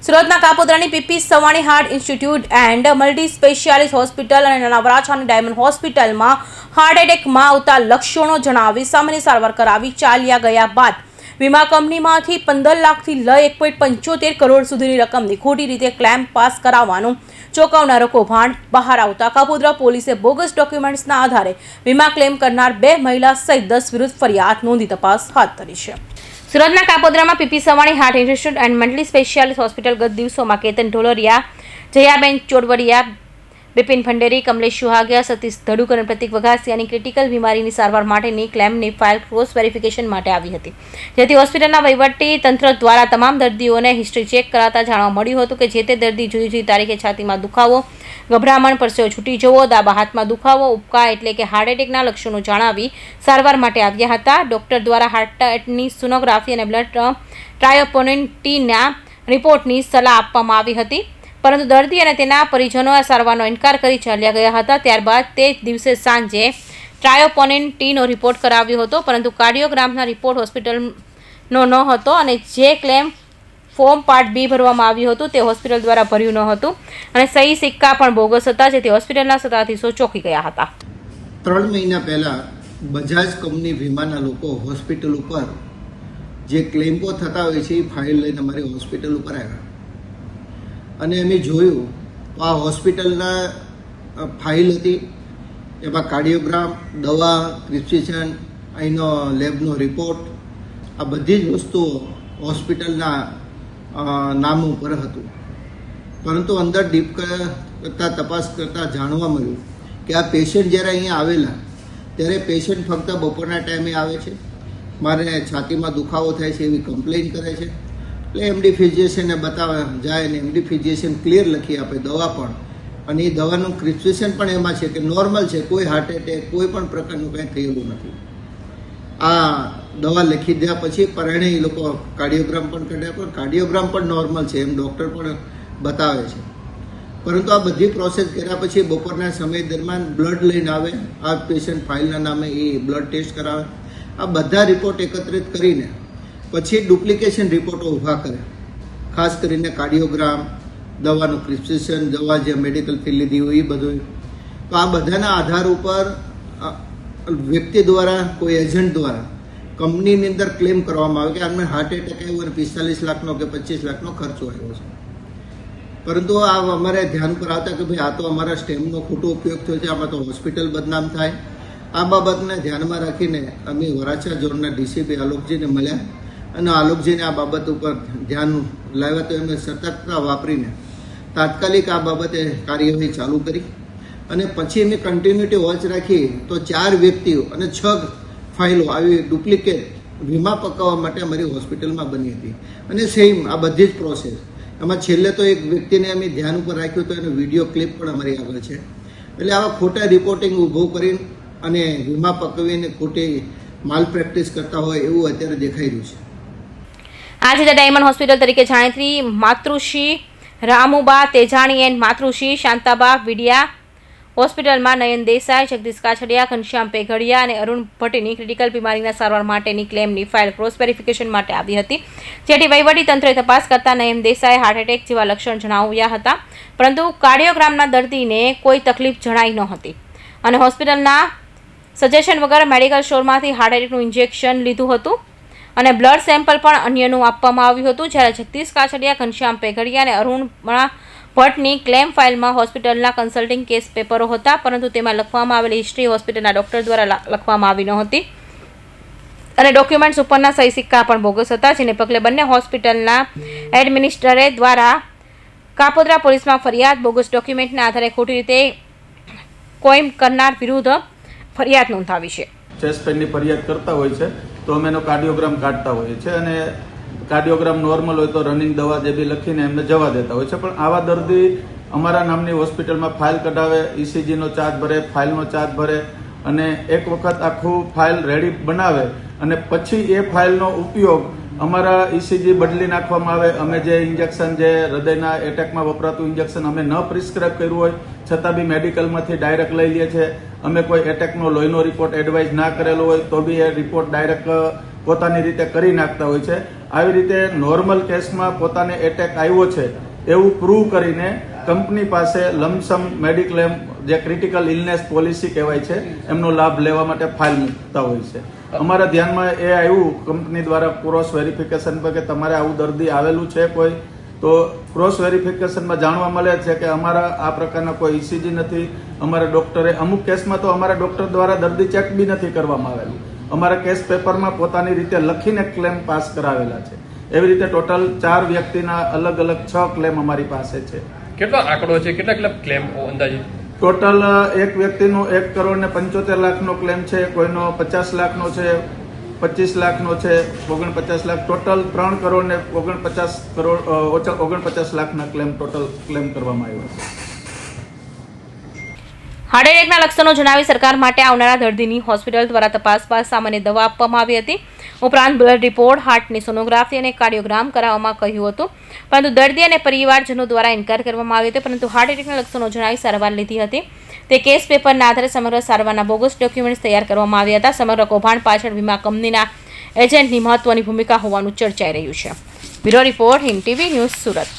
સુરતના કાપોદ્રાની P P Savani heart institute and multi specialist hospital અને નવરાછાની ડાયમંડ હોસ્પિટલમાં હાર્ટ એટેકમાં આવતા લક્ષણો જણાવી સામાન્ય સારવાર કરાવી ચાલ્યા ગયા બાદ વીમા કંપનીમાંથી 15 લાખથી લઈ 1.75 કરોડ સુધીની રકમની ખોટી રીતે ક્લેમ પાસ કરાવવાનું ચોંકાવનારું કૌભાંડ બહાર આવતા કાપોદ્રા પોલીસે બોગસ ડોક્યુમેન્ટ્સના આધારે વીમા ક્લેમ કરનાર 2 મહિલા સહિત 10 વિરુદ્ધ ફરિયાદ નોંધી તપાસ હાથ ધરી છે. સુરતના કાપોદ્રામાં P P Savani heart institute and multi specialist hospital ગત દિવસોમાં કેતન ઢોલરિયા, જયાબેન ચોડવડિયા, બિપિન ભંડેરી, કમલેશ સુહાગિયા, સતીશ ધડુક અને પ્રતિક વઘાસિયાની ક્રિટિકલ બીમારીની સારવાર માટેની ક્લેમની ફાઇલ ક્રોસ વેરિફિકેશન માટે આવી હતી, જેથી હોસ્પિટલના વહીવટી તંત્ર દ્વારા તમામ દર્દીઓને હિસ્ટ્રી ચેક કરાતા જાણવા મળ્યું હતું કે જે તે દર્દી જુદી જુદી તારીખે છાતીમાં દુખાવો, ગભરામણ, પરસેવો છૂટી જવો, ડાબા હાથમાં દુખાવો, ઉબકા એટલે કે હાર્ટ એટેકના લક્ષણો જણાવી સારવાર માટે આવ્યા હતા. ડોક્ટર દ્વારા હાર્ટ એટેકની સોનોગ્રાફી અને બ્લડ ટ્રાયોપોનિનટીના રિપોર્ટની સલાહ આપવામાં આવી હતી, પરંતુ દર્દી અને તેના પરિજનોએ સારવારનો ઇનકાર કરી ચાલ્યા ગયા હતા. ત્યારબાદ તે જ દિવસે સાંજે ટ્રાયોપોનિનટીનો રિપોર્ટ કરાવ્યો હતો, પરંતુ કાર્ડિયોગ્રામના રિપોર્ટ હોસ્પિટલનો ન હતો અને જે ક્લેમ ફોર્મ પાર્ટ બી ભરવામાં આવ્યું હતું તે હોસ્પિટલ દ્વારા ભર્યું ન હતું અને સહી સિક્કા પણ બોગસ હતા, જેથી હોસ્પિટલના સત્તાધીશો ચોંકી ગયા હતા. 3 મહિના પહેલા બજાજ કંપની વીમાના લોકો હોસ્પિટલ ઉપર જે ક્લેમ્પો થતા હોય છે એ ફાઇલ લઈને અમારી હોસ્પિટલ ઉપર આવ્યા અને અમે જોયું તો આ હોસ્પિટલના ફાઇલ હતી, એમાં કાર્ડિયોગ્રામ, દવા, પ્રિસ્ક્રિપ્શન, અહીંનો લેબનો રિપોર્ટ, આ બધી જ વસ્તુઓ હોસ્પિટલના નામ ઉપર હતું. પરંતુ અંદર ડીપ કરતાં તપાસ કરતાં જાણવા મળ્યું કે આ પેશન્ટ જ્યારે અહીંયા આવેલા ત્યારે પેશન્ટ ફક્ત બપોરના ટાઈમે આવે છે, મારે છાતીમાં દુખાવો થાય છે એવી કમ્પ્લેન કરે છે. એટલે એમડી ફિઝિશિયનને બતાવવા જાય ને એમડી ફિઝિશિયન ક્લિયર લખી આપે દવા પણ, અને એ દવાનું પ્રિસ્ક્રિપ્શન પણ એમાં છે કે નોર્મલ છે, કોઈ હાર્ટ એટેક કોઈ પણ પ્રકારનું કંઈ થયેલું નથી. આ દવા લખી દીધા પછી પરણે એ લોકો કાર્ડિયોગ્રામ પણ કાઢ્યા, પણ કાર્ડિયોગ્રામ પણ નોર્મલ છે એમ ડૉક્ટર પણ બતાવે છે. પરંતુ આ બધી પ્રોસેસ કર્યા પછી બપોરના સમય દરમિયાન બ્લડ લઈને આવે, આ પેશન્ટ ફાઇલના નામે એ બ્લડ ટેસ્ટ કરાવે, આ બધા રિપોર્ટ એકત્રિત કરીને પછી ડુપ્લિકેશન રિપોર્ટો ઊભા કરે, ખાસ કરીને કાર્ડિયોગ્રામ, દવાનું પ્રિસ્ક્રિપ્શન, દવા જે મેડિકલ ફી લીધી હોય એ બધું. તો આ બધાના આધાર ઉપર વ્યક્તિ દ્વારા, કોઈ એજન્ટ દ્વારા કંપનીની અંદર ક્લેમ કરવામાં આવે કે આમને હાર્ટ એટેક આવ્યો અને 45 લાખનો કે 25 લાખનો ખર્ચો આવ્યો છે. પરંતુ આ અમારે ધ્યાન પર આવતા કે ભાઈ આ તો અમારા સ્ટેમ્પનો ખોટો ઉપયોગ થયો છે, આમાં તો હોસ્પિટલ બદનામ થાય. આ બાબતને ધ્યાનમાં રાખીને અમે વરાછા ઝોનના ડીસીપી આલોકજીને મળ્યા અને આલોકજીને આ બાબત ઉપર ધ્યાન લાવ્યા. તો એમને સતર્કતા વાપરીને તાત્કાલિક આ બાબતે કાર્યવાહી ચાલુ કરી અને પછી અમે કન્ટિન્યુટી વોચ રાખી તો 4 વ્યક્તિઓ અને 6 ફાઇલો આવી ડુપ્લિકેટ વીમા પકાવવા માટે અમારી હોસ્પિટલમાં બની હતી. અને સેમ આ બધી જ પ્રોસેસ એમાં છેલ્લે તો એક વ્યક્તિને અમે ધ્યાન ઉપર રાખ્યું તો એનો વિડીયો ક્લિપ પણ અમારી આગળ છે. એટલે આવા ખોટા રિપોર્ટિંગ ઊભું કરીને અને વીમા પકવીને ખોટી માલ પ્રેક્ટિસ કરતા હોય એવું અત્યારે દેખાઈ રહ્યું છે. આજે ડાયમંડ હોસ્પિટલ તરીકે જાણીતી માતૃશ્રી રામુબા તેજાણી એન્ડ માતૃશ્રી શાંતાબા વિડિયા હોસ્પિટલમાં નયન દેસાઈ, જગદીશ કાછડિયા, ઘનશ્યામ પેઘડિયા અને અરુણ ભટ્ટની ક્રિટિકલ બીમારીના સારવાર માટેની ક્લેમની ફાઇલ ક્રોસ વેરિફિકેશન માટે આવી હતી, જેથી વહીવટી તંત્રે તપાસ કરતા નયન દેસાઈએ હાર્ટ એટેક જેવા લક્ષણ જણાવ્યા હતા, પરંતુ કાર્ડિયોગ્રામના દર્દીને કોઈ તકલીફ જણાઈ ન હતી અને હોસ્પિટલના સજેશન વગર મેડિકલ સ્ટોરમાંથી હાર્ટ એટેકનું ઇન્જેક્શન લીધું હતું અને બ્લડ સેમ્પલ પણ અન્યનું આપવામાં આવ્યું હતું. જ્યારે જગદીશ કાછડિયા, ઘનશ્યામ પેઘડિયા અને અરુણ ભટ્ટની ક્લેમ ફાઇલમાં હોસ્પિટલના કન્સલ્ટિંગ કેસ પેપરો હતા, પરંતુ તેમાં લખવામાં આવેલી હિસ્ટ્રી હોસ્પિટલના ડૉક્ટર દ્વારા લખવામાં આવી ન હતી અને ડોક્યુમેન્ટ્સ ઉપરના સહી સિક્કા પણ બોગસ હતા, જેને પગલે બંને હોસ્પિટલના એડમિનિસ્ટ્રેટર દ્વારા કાપોદ્રા પોલીસમાં ફરિયાદ, બોગસ ડોક્યુમેન્ટના આધારે ખોટી રીતે ક્લેમ કરનાર વિરુદ્ધ ફરિયાદ નોંધાવી છે. ચેસ્ટ પેઇનની ફરિયાદ કરતા હોય છે તો અમે એનો કાર્ડિયોગ્રામ કાઢતા હોઈએ છીએ અને કાર્ડિયોગ્રામ નોર્મલ હોય તો રનિંગ દવા જે બી લખીને એમને જવા દેતા હોય છે. પણ આવા દર્દી અમારા નામની હોસ્પિટલમાં ફાઇલ કઢાવે, ઇસીજીનો ચાર્જ ભરે, ફાઇલનો ચાર્જ ભરે અને એક વખત આખું ફાઇલ રેડી બનાવે અને પછી એ ફાઇલનો ઉપયોગ અમારા ઇસીજી બદલી નાખવામાં આવે. અમે જે ઇન્જેક્શન, જે હૃદયના એટેકમાં વપરાતું ઇન્જેક્શન અમે ન પ્રિસ્ક્રાઇબ કર્યું હોય છતાં બી મેડિકલમાંથી ડાયરેક્ટ લઈ લઈએ છીએ. અમે કોઈ એટેકનો લોહીનો રિપોર્ટ એડવાઇઝ ના કરેલો હોય તો બી એ રિપોર્ટ ડાયરેક્ટ પોતાની રીતે કરી નાખતા હોય છે આવી રીતે નોર્મલ કેસમાં પોતાને એટેક આવ્યો છે એવું પ્રૂવ કરીને કંપની પાસે લમસમ મેડિક્લેમ જે ક્રિટિકલ ઇલનેસ પોલિસી કહેવાય છે એમનો લાભ લેવા માટે ફાઇલ મૂકતા હોય છે. અમારા ધ્યાનમાં એ આવ્યું કંપની દ્વારા ક્રોસ વેરિફિકેશન પર કે તમારે આવું દર્દી આવેલું છે કોઈ, તો ક્રોસ વેરિફિકેશનમાં જાણવા મળે છે કે અમારા આ પ્રકારના કોઈ ઇસીજી નથી. અમારા ડોક્ટરે અમુક કેસમાં તો અમારા ડોક્ટર દ્વારા દર્દી ચેક બી નથી કરવામાં આવેલું. અમારા કેસ પેપરમાં પોતાની રીતે લખીને ક્લેમ પાસ કરાવેલા છે. એવી રીતે ટોટલ 4 વ્યક્તિના અલગ અલગ 6 ક્લેમ અમારી પાસે છે. કેટલો આંકડો છે, કેટલા ક્લેમ અંદાજે? ટોટલ એક વ્યક્તિનો 1,75,00,000નો ક્લેમ છે, કોઈનો 50 લાખનો છે, 25 લાખનો છે, 49 લાખ, ટોટલ 3,49,49 લાખના ક્લેમ કરવામાં આવ્યા છે. હાર્ટ એટેકના લક્ષણો જણાવી સરકાર માટે આવનારા દર્દીની હોસ્પિટલ દ્વારા તપાસ બાદ સામાન્ય દવા આપવામાં આવી હતી. ઉપરાંત બ્લડ રિપોર્ટ, હાર્ટની સોનોગ્રાફી અને કાર્ડિયોગ્રામ કરાવવામાં કહ્યું હતું, પરંતુ દર્દી અને પરિવારજનો દ્વારા ઇનકાર કરવામાં આવ્યો હતો. પરંતુ હાર્ટ એટેકના લક્ષણો જણાવી સારવાર લીધી હતી. તે કેસ પેપરના આધારે સમગ્ર સારવારના બોગસ ડોક્યુમેન્ટ્સ તૈયાર કરવામાં આવ્યા હતા. સમગ્ર કૌભાંડ પાછળ વીમા કંપનીના એજન્ટની મહત્વની ભૂમિકા હોવાનું ચર્ચાઈ રહ્યું છે. Bureau report, Hind TV news, Surat.